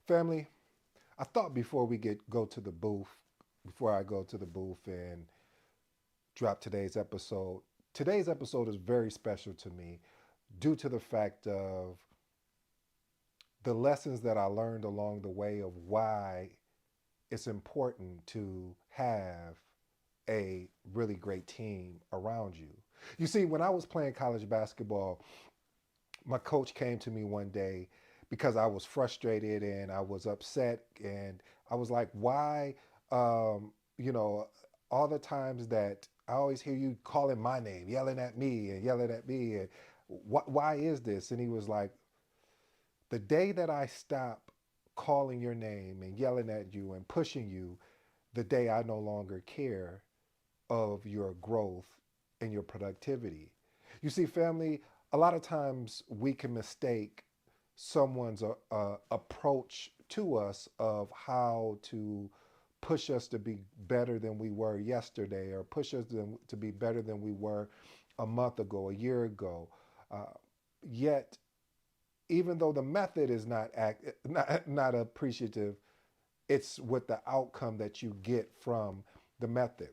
Family, I thought before we go to the booth, before I go to the booth and drop today's episode is very special to me due to the fact of the lessons that I learned along the way of why it's important to have a really great team around you. You see, when I was playing college basketball, my coach came to me one day because I was frustrated and I was upset, and I was like, "Why? You know, all the times that I always hear you calling my name, yelling at me, and why is this?" And he was like, "The day that I stop calling your name and yelling at you and pushing you, the day I no longer care of your growth and your productivity." You see, family, a lot of times we can mistake someone's approach to us of how to push us to be better than we were yesterday, or push us to be better than we were a month ago, a year ago. Uh, Yet, even though the method is not appreciative, it's with the outcome that you get from the method.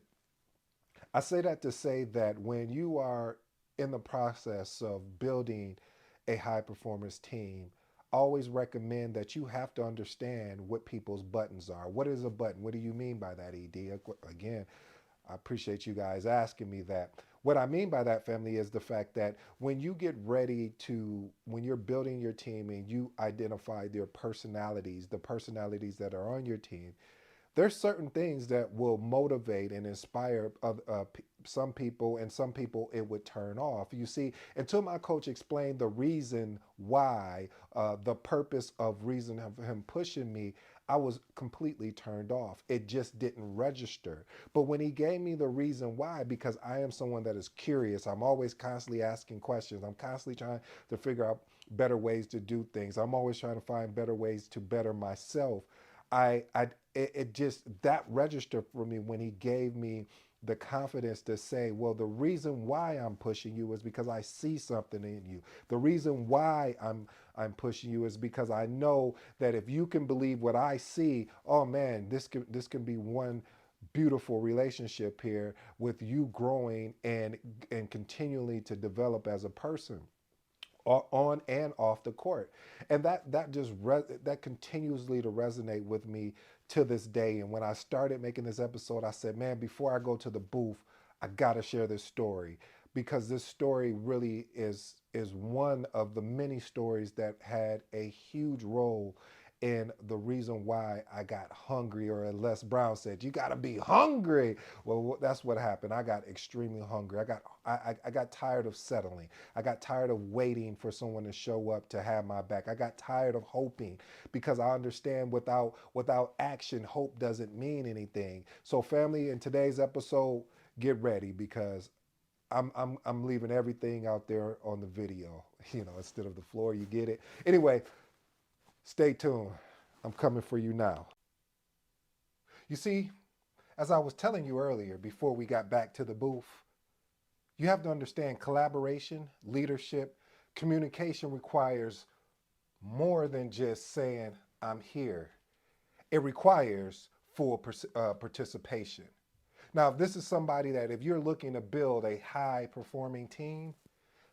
I say that to say that when you are in the process of building a high performance team, I always recommend that you have to understand what people's buttons are. What is a button? What do you mean by that, ED? Again, I appreciate you guys asking me that. What I mean by that, family, is the fact that when you're building your team and you identify their personalities, the personalities that are on your team, there's certain things that will motivate and inspire some people, and some people it would turn off. You see, until my coach explained the reason why, the purpose of reason of him pushing me, I was completely turned off. It just didn't register. But when he gave me the reason why, because I am someone that is curious, I'm always constantly asking questions, I'm constantly trying to figure out better ways to do things, I'm always trying to find better ways to better myself. It just that registered for me when he gave me the confidence to say, well, the reason why I'm pushing you is because I see something in you. The reason why I'm pushing you is because I know that if you can believe what I see, oh man, this can be one beautiful relationship here with you growing and continually to develop as a person on and off the court. And that continuously to resonate with me to this day. And when I started making this episode, I said, man, before I go to the booth, I gotta share this story, because this story really is one of the many stories that had a huge role in the reason why I got hungry, or as Les Brown said, you got to be hungry. Well, that's what happened. I got extremely hungry. I got tired of settling. I got tired of waiting for someone to show up to have my back. I got tired of hoping, because I understand without action, hope doesn't mean anything. So, family, in today's episode, get ready, because I'm leaving everything out there on the video, instead of the floor. You get it. Anyway, stay tuned. I'm coming for you now. You see, as I was telling you earlier before we got back to the booth, you have to understand collaboration, leadership, communication requires more than just saying, I'm here. It requires full participation. Now, if this is somebody that, if you're looking to build a high performing team,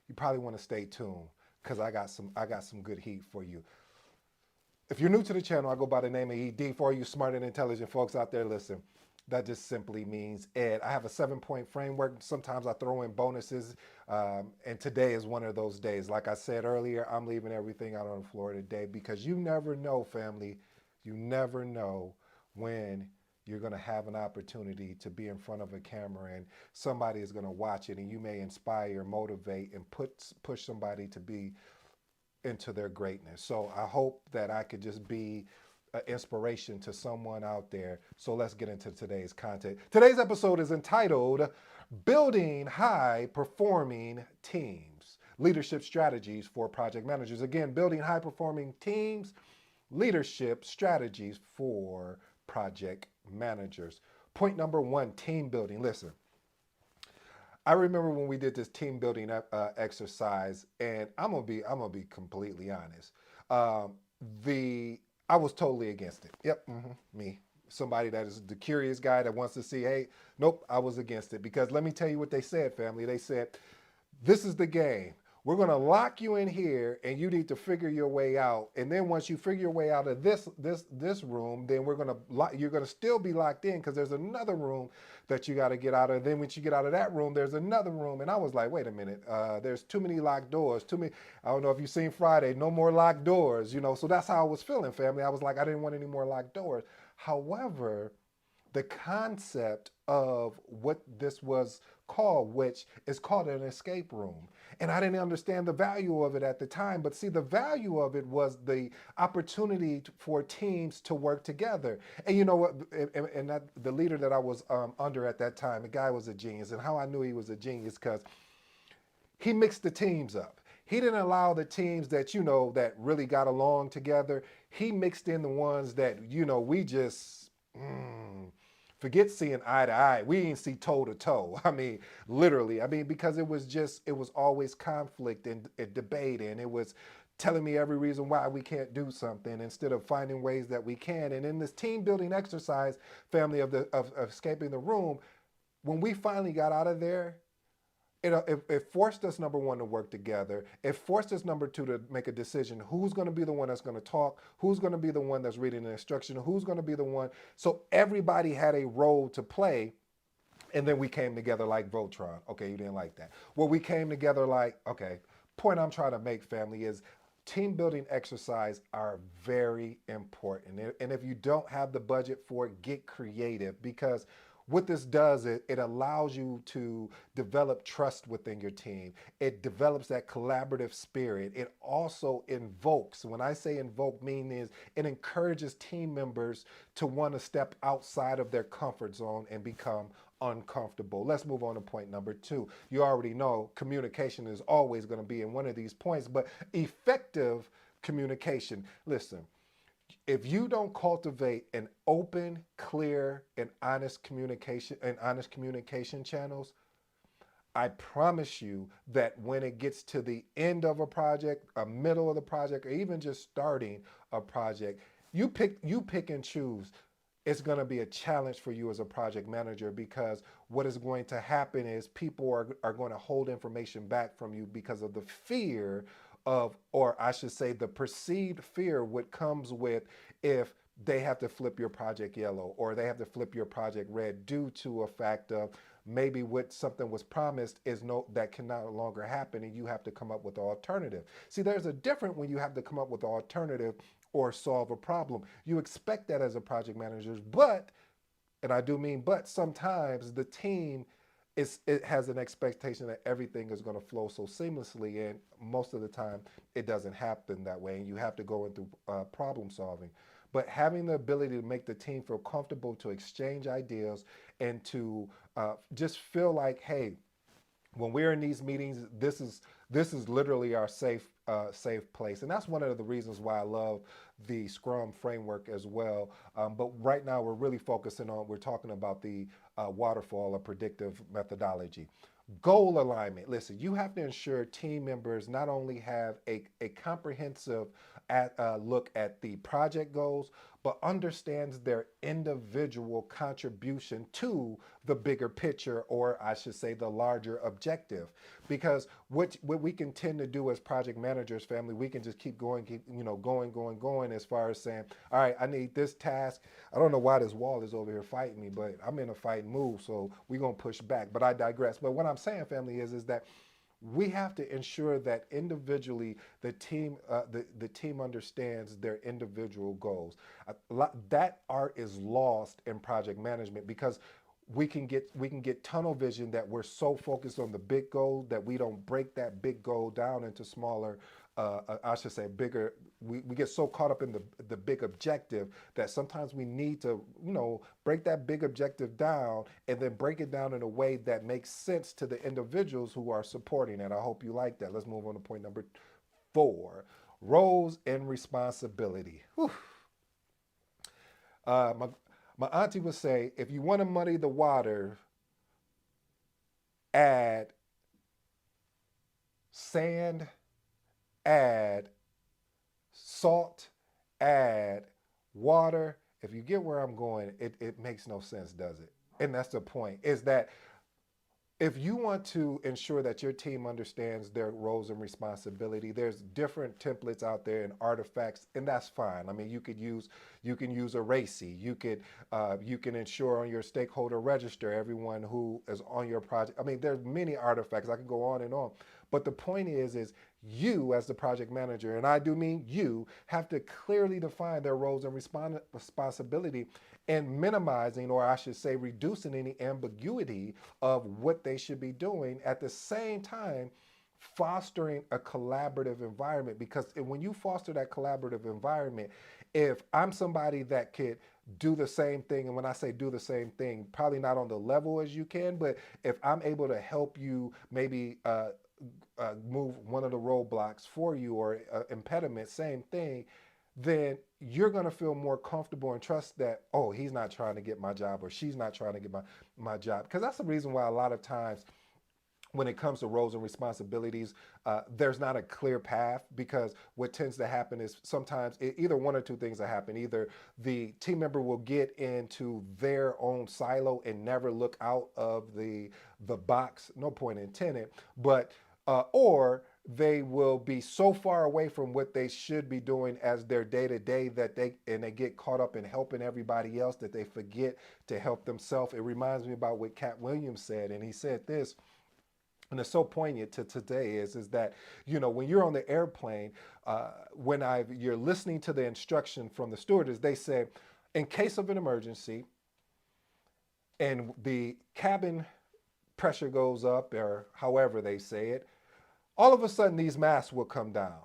you probably want to stay tuned, because I got some good heat for you. If you're new to the channel, I go by the name of ED. For all you smart and intelligent folks out there, listen, that just simply means Ed. I have a 7-point framework. Sometimes I throw in bonuses, and today is one of those days. Like I said earlier, I'm leaving everything out on the floor today, because you never know, family. You never know when you're going to have an opportunity to be in front of a camera and somebody is going to watch it, and you may inspire, motivate, and push somebody to be into their greatness. So I hope that I could just be an inspiration to someone out there. So let's get into today's content. Today's episode is entitled Building High Performing Teams, Leadership Strategies for Project Managers. Again, building high performing teams, leadership strategies for project managers. Point number one, team building. Listen, I remember when we did this team building exercise, and I'm gonna be completely honest. The I was totally against it. Yep, me. Somebody that is the curious guy that wants to see, hey, nope, I was against it. Because let me tell you what they said, family. They said, this is the game. We're going to lock you in here and you need to figure your way out. And then once you figure your way out of this room, then we're going to you're going to still be locked in because there's another room that you got to get out of. Then once you get out of that room, there's another room. And I was like, wait a minute, there's too many locked doors. Too many. I don't know if you've seen Friday, no more locked doors, you know. So that's how I was feeling, family. I was like, I didn't want any more locked doors. However, the concept of what this was called, which is called an escape room. And I didn't understand the value of it at the time. But see, the value of it was the opportunity for teams to work together. And you know what? And that, the leader that I was under at that time, the guy was a genius. And how I knew he was a genius, because he mixed the teams up. He didn't allow the teams that, you know, that really got along together. He mixed in the ones that, you know, we just, forget seeing eye to eye. We didn't see toe to toe. I mean, literally. I mean, because it was just, it was always conflict and debate, and it was telling me every reason why we can't do something instead of finding ways that we can. And in this team building exercise, family, of escaping the room, when we finally got out of there, it forced us, number one, to work together. It forced us, number two, to make a decision. Who's going to be the one that's going to talk? Who's going to be the one that's reading the instruction? Who's going to be the one? So everybody had a role to play. And then we came together like Voltron. Okay, you didn't like that. Well, we came together like, okay, point I'm trying to make, family, is team building exercise are very important. And if you don't have the budget for it, get creative, because what this does, it allows you to develop trust within your team. It develops that collaborative spirit. It also invokes, when I say invoke, meaning it encourages team members to want to step outside of their comfort zone and become uncomfortable. Let's move on to point number two. You already know communication is always going to be in one of these points, but effective communication. Listen, if you don't cultivate an open, clear, and honest communication channels, I promise you that when it gets to the end of a project, a middle of the project, or even just starting a project, you pick and choose. It's going to be a challenge for you as a project manager, because what is going to happen is people are going to hold information back from you because of the fear of, or I should say, the perceived fear what comes with if they have to flip your project yellow or they have to flip your project red due to a fact of maybe what something was promised is no, that can no longer happen, and you have to come up with an alternative. See, there's a difference when you have to come up with an alternative or solve a problem. You expect that as a project manager, but, and I do mean but, sometimes the team it has an expectation that everything is going to flow so seamlessly, and most of the time it doesn't happen that way, and you have to go into problem solving. But having the ability to make the team feel comfortable to exchange ideas and to just feel like, hey, when we're in these meetings, this is literally our safe place, and that's one of the reasons why I love the Scrum framework as well. But right now, we're talking about the waterfall or predictive methodology. Goal alignment. Listen, you have to ensure team members not only have a comprehensive look at the project goals, but understands their individual contribution to the bigger picture, or I should say the larger objective. Because what we can tend to do as project managers, family, we can just keep going, going as far as saying, all right, I need this task. I don't know why this wall is over here fighting me, but I'm in a fight move, so we're gonna push back. But I digress. But what I'm saying, family, is that we have to ensure that individually the team understands their individual goals. That art is lost in project management, because we can get tunnel vision, that we're so focused on the big goal that we don't break that big goal down into smaller, I should say bigger. We get so caught up in the big objective that sometimes we need to, break that big objective down and then break it down in a way that makes sense to the individuals who are supporting it. I hope you like that. Let's move on to point number four: roles and responsibility. Whew. My auntie would say, if you want to muddy the water, add sand, add salt, add water. If you get where I'm going, it makes no sense, does it? And that's the point, is that if you want to ensure that your team understands their roles and responsibility, there's different templates out there and artifacts, and that's fine. I mean, you can use a RACI. You can ensure on your stakeholder register everyone who is on your project. I mean, there's many artifacts. I can go on and on. But the point is you as the project manager, and I do mean you, have to clearly define their roles and responsibility, and minimizing, or I should say reducing, any ambiguity of what they should be doing, at the same time fostering a collaborative environment. Because when you foster that collaborative environment, if I'm somebody that could do the same thing, and when I say do the same thing, probably not on the level as you can, but if I'm able to help you maybe move one of the roadblocks for you, or impediment, same thing, then you're going to feel more comfortable and trust that, oh, he's not trying to get my job, or she's not trying to get my job. Because that's the reason why a lot of times when it comes to roles and responsibilities, there's not a clear path, because what tends to happen is sometimes either one or two things that happen. Either the team member will get into their own silo and never look out of the box, no point intended, but or they will be so far away from what they should be doing as their day to day, that they get caught up in helping everybody else, that they forget to help themselves. It reminds me about what Cat Williams said, and he said this, and it's so poignant to today, is that, when you're on the airplane, when you're listening to the instruction from the stewardess, they say, in case of an emergency and the cabin pressure goes up, or however they say it, all of a sudden these masks will come down.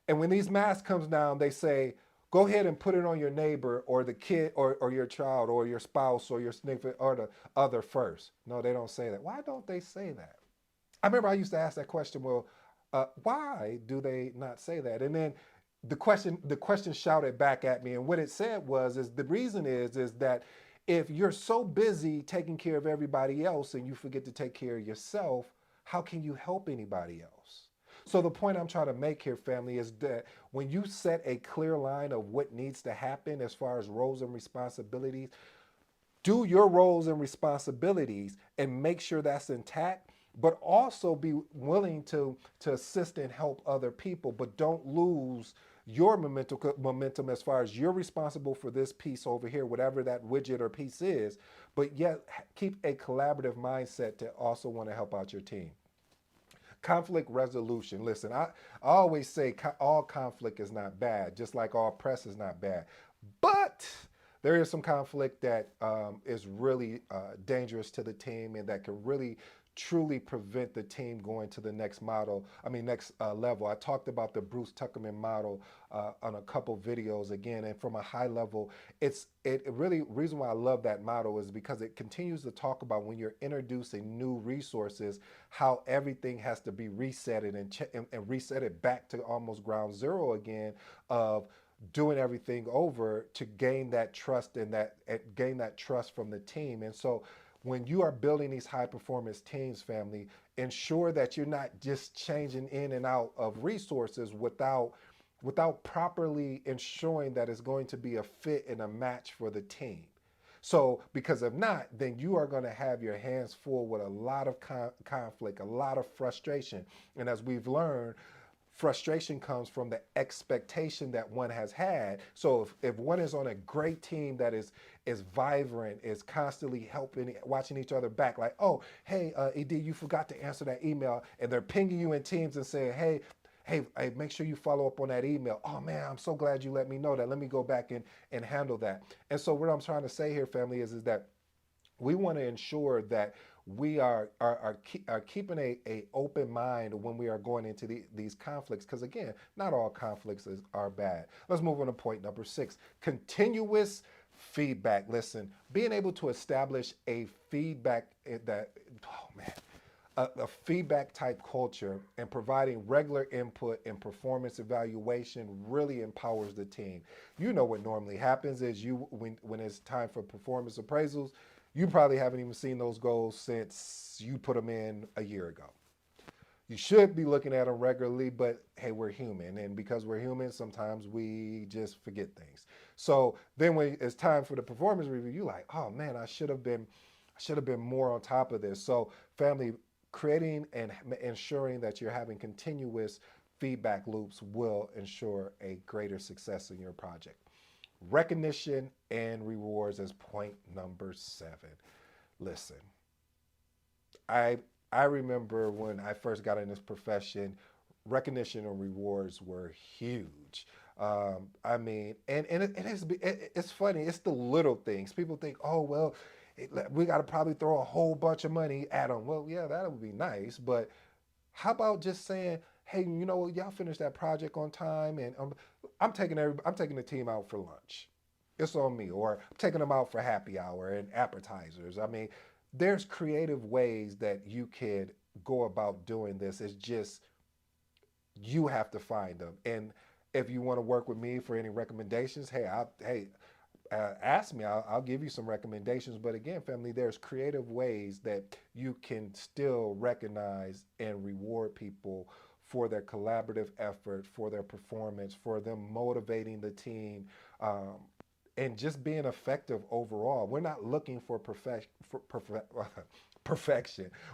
And when these masks comes down, they say, go ahead and put it on your neighbor, or the kid, or your child, or your spouse, or your significant, or the other first. No, they don't say that. Why don't they say that? I remember I used to ask that question. Well, why do they not say that? And then the question shouted back at me, and what it said is the reason is that if you're so busy taking care of everybody else and you forget to take care of yourself, how can you help anybody else? So the point I'm trying to make here, family, is that when you set a clear line of what needs to happen as far as roles and responsibilities, do your roles and responsibilities and make sure that's intact, but also be willing to assist and help other people, but don't lose your momentum as far as you're responsible for this piece over here, whatever that widget or piece is, but yet keep a collaborative mindset to also want to help out your team. Conflict resolution. Listen, I always say all conflict is not bad, just like all press is not bad. But there is some conflict that is really dangerous to the team, and that can really truly prevent the team going to the next level. I talked about the Bruce Tuckerman model on a couple videos again, and from a high level, it really, reason why I love that model is because it continues to talk about when you're introducing new resources, how everything has to be resetted and reset it back to almost ground zero again, of doing everything over to gain that trust, and gain that trust from the team. And so when you are building these high performance teams, family, ensure that you're not just changing in and out of resources without properly ensuring that it's going to be a fit and a match for the team. So, because if not, then you are going to have your hands full with a lot of conflict, a lot of frustration. And as we've learned, frustration comes from the expectation that one has had. So if one is on a great team that is vibrant, is constantly helping, watching each other back, like, oh, hey, Ed, you forgot to answer that email, and they're pinging you in Teams and saying, hey, make sure you follow up on that email. Oh man, I'm so glad you let me know that. Let me go back and handle that. And so what I'm trying to say here, family, is that we want to ensure that we are keeping a open mind when we are going into these conflicts, because again, not all conflicts are bad. Let's move on to point number 6: continuous feedback. Listen, being able to establish a feedback that, oh man, a feedback type culture and providing regular input and performance evaluation really empowers the team. You know what normally happens is when it's time for performance appraisals, you probably haven't even seen those goals since you put them in a year ago. You should be looking at them regularly, but hey, we're human, and because we're human, sometimes we just forget things. So then, when it's time for the performance review, you are like, oh man, I should have been more on top of this. So, family, creating and ensuring that you're having continuous feedback loops will ensure a greater success in your project. Recognition and rewards is point number 7. Listen, I I remember when I first got in this profession, recognition and rewards were huge. I mean, it's funny. It's the little things. People think, oh well, we got to probably throw a whole bunch of money at them. Well, yeah, that would be nice, but how about just saying, hey, you know what, y'all finish that project on time, and I'm taking the team out for lunch. It's on me, or I'm taking them out for happy hour and appetizers. I mean, there's creative ways that you could go about doing this. It's just you have to find them. And if you want to work with me for any recommendations, ask me. I'll give you some recommendations. But again, family, there's creative ways that you can still recognize and reward people for their collaborative effort, for their performance, for them motivating the team, and just being effective overall. We're not looking for perfection.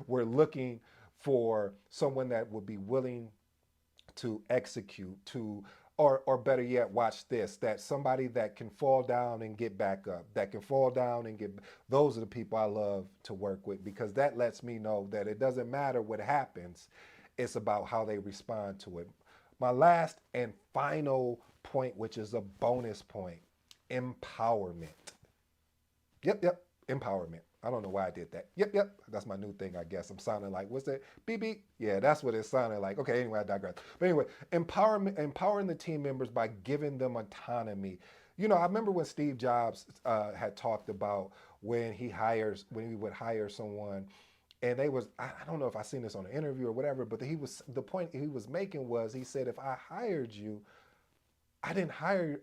We're looking for someone that would be willing to execute, to or better yet, watch this, that somebody that can fall down and get back up, that can fall down and get, those are the people I love to work with, because that lets me know that it doesn't matter what happens, it's about how they respond to it. My last and final point, which is a bonus point, empowerment. Yep, empowerment. I don't know why I did that. Yep. That's my new thing, I guess. I'm sounding like, what's that? Beep beep. Yeah, that's what it sounded like. Okay, anyway, I digress. But anyway, empowering the team members by giving them autonomy. You know, I remember when Steve Jobs had talked about when he would hire someone, and they was, I don't know if I seen this on an interview or whatever, but the point he was making was, he said, if I hired you, I didn't hire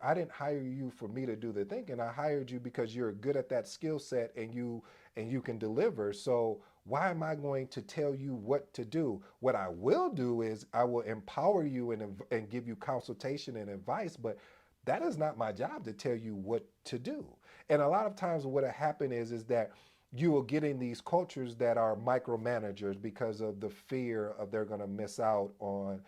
you for me to do the thinking. I hired you because you're good at that skill set, and you can deliver. So why am I going to tell you what to do? What I will do is I will empower you and give you consultation and advice, but that is not my job to tell you what to do. And a lot of times what happened is that you will get in these cultures that are micromanagers because of the fear of they're going to miss out on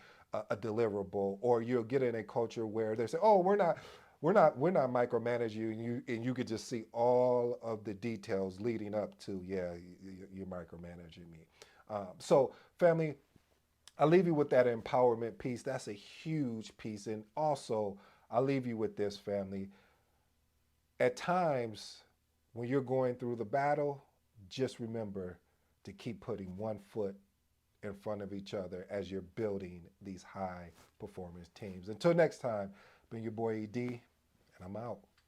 a deliverable, or you'll get in a culture where they say, "Oh, we're not micromanaging you," and you could just see all of the details leading up to, yeah, you're micromanaging me. So, family, I leave you with that empowerment piece. That's a huge piece, and also I leave you with this, family. At times, when you're going through the battle, just remember to keep putting one foot in front of each other as you're building these high performance teams. Until next time, been your boy ED, and I'm out.